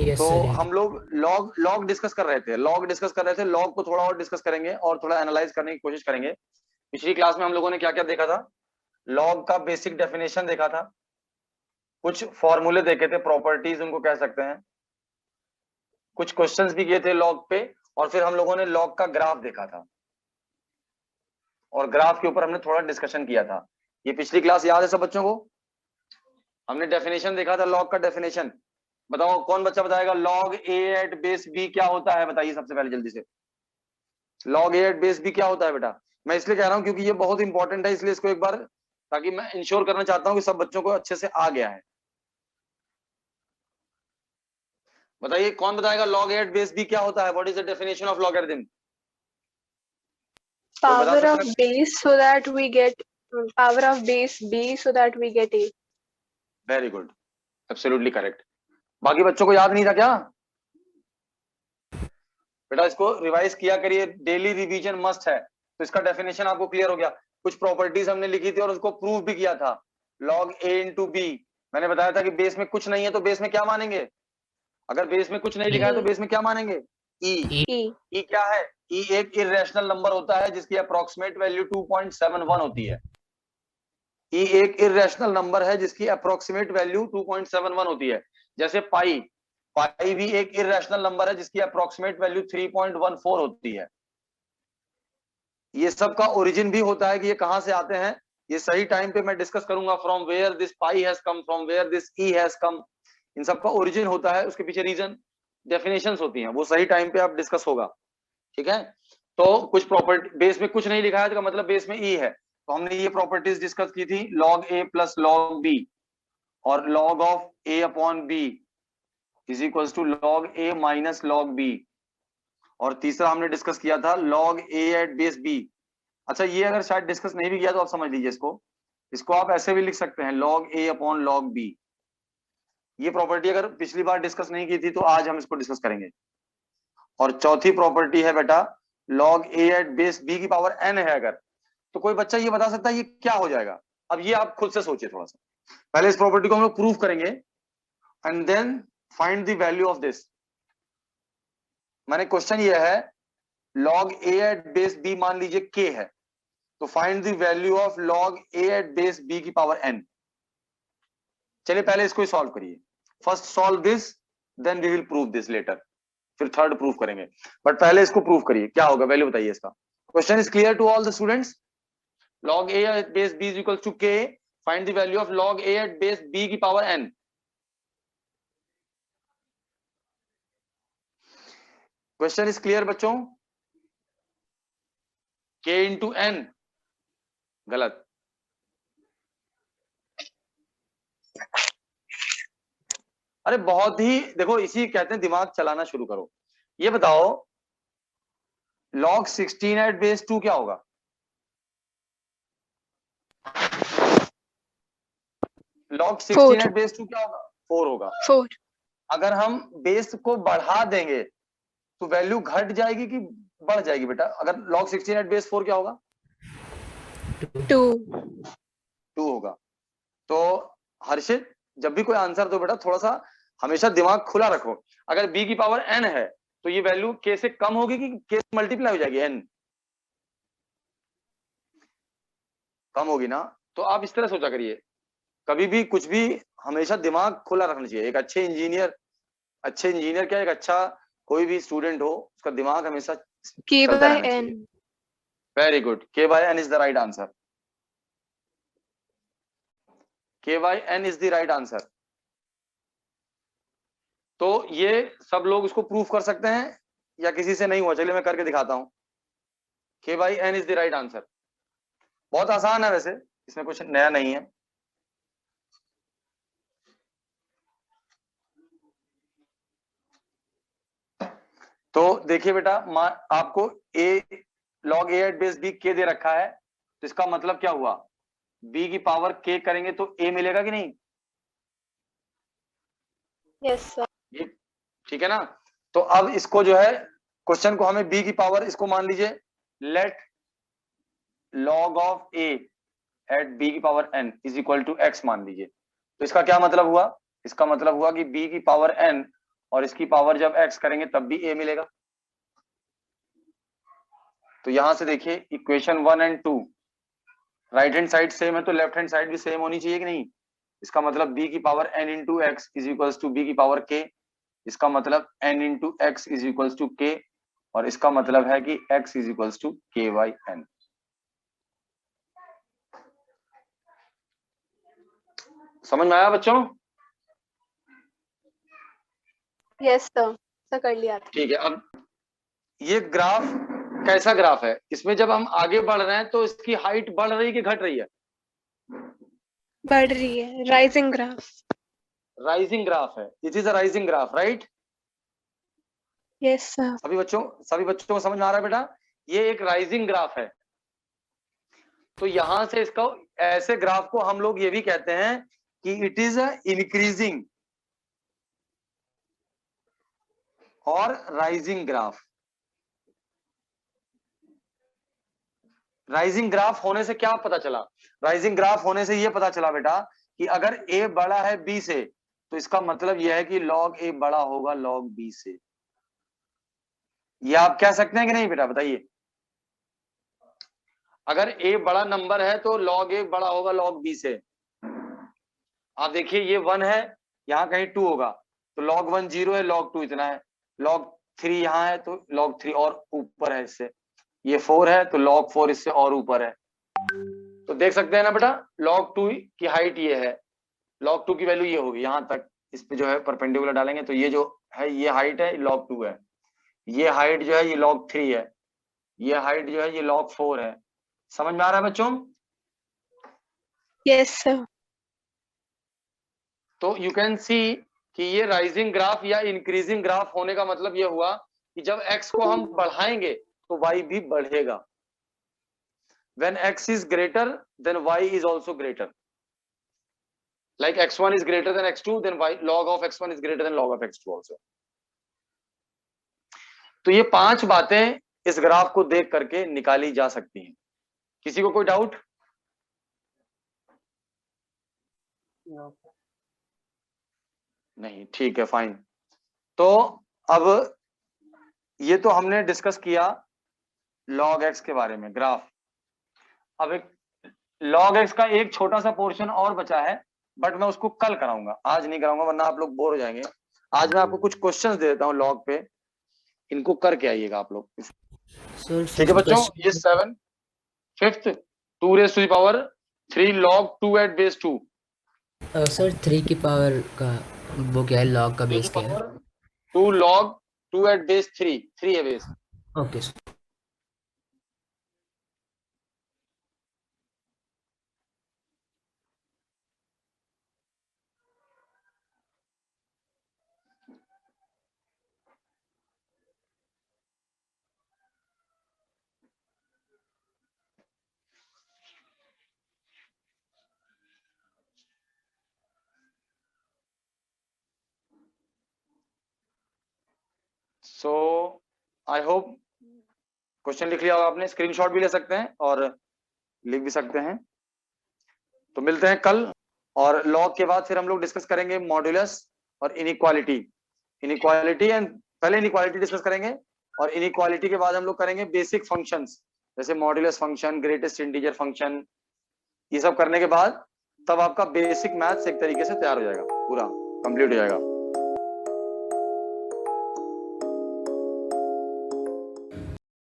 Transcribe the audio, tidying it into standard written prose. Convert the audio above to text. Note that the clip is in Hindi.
यस तो सर। हम लोग लॉग डिस्कस कर रहे थे, लॉग को थोड़ा और डिस्कस करेंगे और थोड़ा एनालाइज करने की कोशिश करेंगे। पिछली क्लास में हम लोगों ने क्या क्या देखा था? लॉग का बेसिक डेफिनेशन देखा था, कुछ फॉर्मूले देखे थे, प्रॉपर्टीज उनको कह सकते हैं, कुछ क्वेश्चंस भी किए थे लॉग पे, और फिर हम लोगों ने लॉग का ग्राफ देखा था और ग्राफ के ऊपर हमने थोड़ा डिस्कशन किया था। ये पिछली क्लास याद है सब बच्चों को? हमने डेफिनेशन देखा था, लॉग का डेफिनेशन। बताओ कौन बच्चा बताएगा log a at base B क्या होता है? बताइए सबसे पहले जल्दी से, log a at base B क्या होता है बेटा? मैं इसलिए कह रहा हूं क्योंकि ये बहुत इंपॉर्टेंट है, इसलिए इसको एक बार, ताकि मैं इंश्योर करना चाहता हूं कि सब बच्चों को अच्छे से आ गया है। बताइए कौन बताएगा log a at base B क्या होता है? What is the definition of logarithm? कोई बता Power सकता of है? base so that we get power of base b so that we get a. Very good, absolutely correct. बाकी बच्चों को याद नहीं था क्या? बेटा इसको रिवाइज किया करिए, डेली रिवीजन मस्ट है। तो इसका डेफिनेशन आपको क्लियर हो गया। कुछ प्रॉपर्टीज हमने लिखी थी और उसको प्रूव भी किया था। लॉग ए इंटू बी, मैंने बताया था कि बेस में कुछ नहीं है तो बेस में क्या मानेंगे? अगर बेस में कुछ नहीं लिखा है तो बेस में क्या मानेंगे? ई। E. ई क्या है? ई एक इरेशनल नंबर होता है जिसकी अप्रोक्सीमेट वैल्यू 2.71 होती है। ई एक इरेशनल नंबर है जिसकी अप्रोक्सीमेट वैल्यू 2.71 होती है। जैसे पाई, पाई भी एक इरेशनल नंबर है जिसकी अप्रोक्सीमेट वैल्यू 3.14 होती है। ये सब का ओरिजिन भी होता है कि ये कहां से आते हैं, ये सही टाइम पे मैं डिस्कस करूंगा। From where this pi has come, from where this e has come, इन सब का ओरिजिन होता है, उसके पीछे रीजन, डेफिनेशंस होती हैं, वो सही टाइम पे आप डिस्कस होगा। ठीक है, तो कुछ प्रॉपर्टी बेस में कुछ नहीं लिखा है तो मतलब बेस में ई है। तो हमने ये प्रॉपर्टीज डिस्कस की थी, log a plus log b और log of a upon b is equals to log a minus log b. और तीसरा हमने डिस्कस किया था log a at base b. अच्छा ये अगर शायद डिस्कस नहीं भी किया तो आप समझ लीजिए इसको, इसको आप ऐसे भी लिख सकते हैं, लॉग ए अपॉन लॉग बी। ये प्रॉपर्टी अगर पिछली बार डिस्कस नहीं की थी तो आज हम इसको डिस्कस करेंगे। और चौथी प्रॉपर्टी है बेटा, log a at base b की पावर एन है अगर, तो कोई बच्चा ये बता सकता है ये क्या हो जाएगा? अब ये आप खुद से सोचिए थोड़ा सा, पहले इस प्रॉपर्टी को हम लोग प्रूव करेंगे and then find the value of this. मैंने क्वेश्चन ये है, log a at base b मान लीजिए के है, तो find the value of log a at base b की पावर एन। चलिए पहले इसको ही सॉल्व करिए, first solve this then we will prove this later, फिर थर्ड प्रूव करेंगे, बट पहले इसको प्रूव करिए क्या होगा, वैल्यू बताइए इसका। Question is clear to all the students? log a at base b is equals to k, find the value of log a at base b की power n। Question is clear बच्चों? k इंटू n गलत, अरे बहुत ही देखो, इसी कहते हैं दिमाग चलाना शुरू करो। ये बताओ log 16 at base 2 क्या होगा? log 16 at base 2 क्या होगा? 4 होगा। 4. अगर हम बेस को बढ़ा देंगे तो वैल्यू घट जाएगी कि बढ़ जाएगी बेटा? अगर log 16 at base 4 क्या होगा? 2. 2 होगा। तो हर्षित जब भी कोई आंसर दो बेटा थोड़ा सा हमेशा दिमाग खुला रखो। अगर b की पावर n है तो ये वैल्यू k से कम होगी कि k से मल्टीप्लाई हो जाएगी? n कम होगी ना। तो आप इस तरह सोचा करिए, कभी भी कुछ भी हमेशा दिमाग खुला रखना चाहिए। एक अच्छे इंजीनियर क्या, एक अच्छा कोई भी स्टूडेंट हो, उसका दिमाग हमेशा K चलता by रहना n. चाहिए। Very good, k by n is the right answer, k by n is the right answer. तो ये सब लोग इसको प्रूफ कर सकते हैं या किसी से नहीं हुआ? चलिए मैं करके दिखाता हूं, k by n is the right answer. बहुत आसान है वैसे, इसमें कुछ नया नहीं है। तो देखिए बेटा, आपको a log a at base b k दे रखा है, तो इसका मतलब क्या हुआ, b की पावर k करेंगे तो a मिलेगा कि नहीं? Yes sir. ये ठीक है ना। तो अब इसको जो है क्वेश्चन को हमें b की पावर, इसको मान लीजिए let log of a at b की power n is equal to x मान लीजिए। तो इसका क्या मतलब हुआ? इसका मतलब हुआ कि b की पावर n और इसकी पावर जब x करेंगे तब भी a मिलेगा। तो यहां से देखिए equation 1 and 2 right hand side same है तो लेफ्ट हैंड साइड भी सेम होनी चाहिए कि नहीं। इसका मतलब b की power n into x is equals to b की पावर k, इसका मतलब n into x is equals to k, और इसका मतलब है कि x is equals to k by n। समझ में आया बच्चों? यस सर, ऐसा कर लिया था। ठीक है। अब ये ग्राफ कैसा ग्राफ है, इसमें जब हम आगे बढ़ रहे हैं तो इसकी हाइट बढ़ रही है कि घट रही है? बढ़ रही है, राइजिंग ग्राफ। राइजिंग ग्राफ है, it is a rising graph, right? Yes sir. सभी बच्चों को समझ में आ रहा है बेटा? ये एक राइजिंग ग्राफ है। तो यहां से इसका ऐसे ग्राफ को हम लोग ये भी कहते हैं कि इट इज अ इंक्रीजिंग और राइजिंग ग्राफ। राइजिंग ग्राफ होने से क्या पता चला? राइजिंग ग्राफ होने से ये पता चला बेटा कि अगर a बड़ा है b से तो इसका मतलब यह है कि log a बड़ा होगा log b से। ये आप कह सकते हैं कि नहीं बेटा, बताइए? अगर a बड़ा नंबर है तो log a बड़ा होगा log b से। आप देखिए ये 1 है, यहाँ कहीं 2 होगा तो log 1 0 है, log 2 इतना है, log 3 यहाँ है तो log 3 और ऊपर है इससे, ये 4 है तो log 4 इससे और ऊपर है। तो देख सकते हैं ना बेटा, log 2 की हाइट ये है, log 2 की वैल्यू ये होगी यहाँ तक, इस पे जो है परपेंडिकुलर डालेंगे तो ये जो है ये हाइट है log 2 है, ये हाइट जो है ये log 3 है, ये हाइट जो है ये log 4 है। समझ में आ रहा है बच्चों? Yes sir. तो यू कैन सी कि ये राइजिंग ग्राफ या इंक्रीजिंग ग्राफ होने का मतलब ये हुआ कि जब x को हम बढ़ाएंगे तो y भी बढ़ेगा। When x is greater then y is also greater. Like x1 is greater than x2 then y log of x1 is greater than log of x2 also. तो ये 5 बातें इस ग्राफ को देख करके निकाली जा सकती हैं। किसी को कोई डाउट? नहीं, ठीक है, फाइन। तो अब ये तो हमने डिस्कस किया log x के बारे में, ग्राफ। अब एक log x का एक छोटा सा पोर्शन और बचा है, बट मैं उसको कल कराऊंगा, आज नहीं कराऊंगा वरना आप लोग बोर हो जाएंगे। आज मैं आपको कुछ क्वेश्चंस दे देता हूँ log पे, इनको करके आइएगा आप लोग। ठीक है बच्चों, ये 7 5th 2 raised to the power 3 log 2 at base 2। Sir 3 की पावर का वो क्या है, लॉग का बेस क्या है? 2 log 2 at base 3 है base. Okay sir. So I hope question लिख लिया होगा आपने, स्क्रीनशॉट भी ले सकते हैं और लिख भी सकते हैं। तो मिलते हैं कल, और लॉग के बाद फिर हम लोग डिस्कस करेंगे मॉड्यूलस और इनइक्वालिटी। इनइक्वालिटी एंड पहले इनइक्वालिटी डिस्कस करेंगे, और इनइक्वालिटी के बाद हम लोग करेंगे बेसिक फंक्शंस जैसे modulus function, greatest integer function. ये सब करने के बाद तब आपका बेसिक मैथ्स एक तरीके से तैयार हो जाएगा, पूरा कंप्लीट हो जाएगा।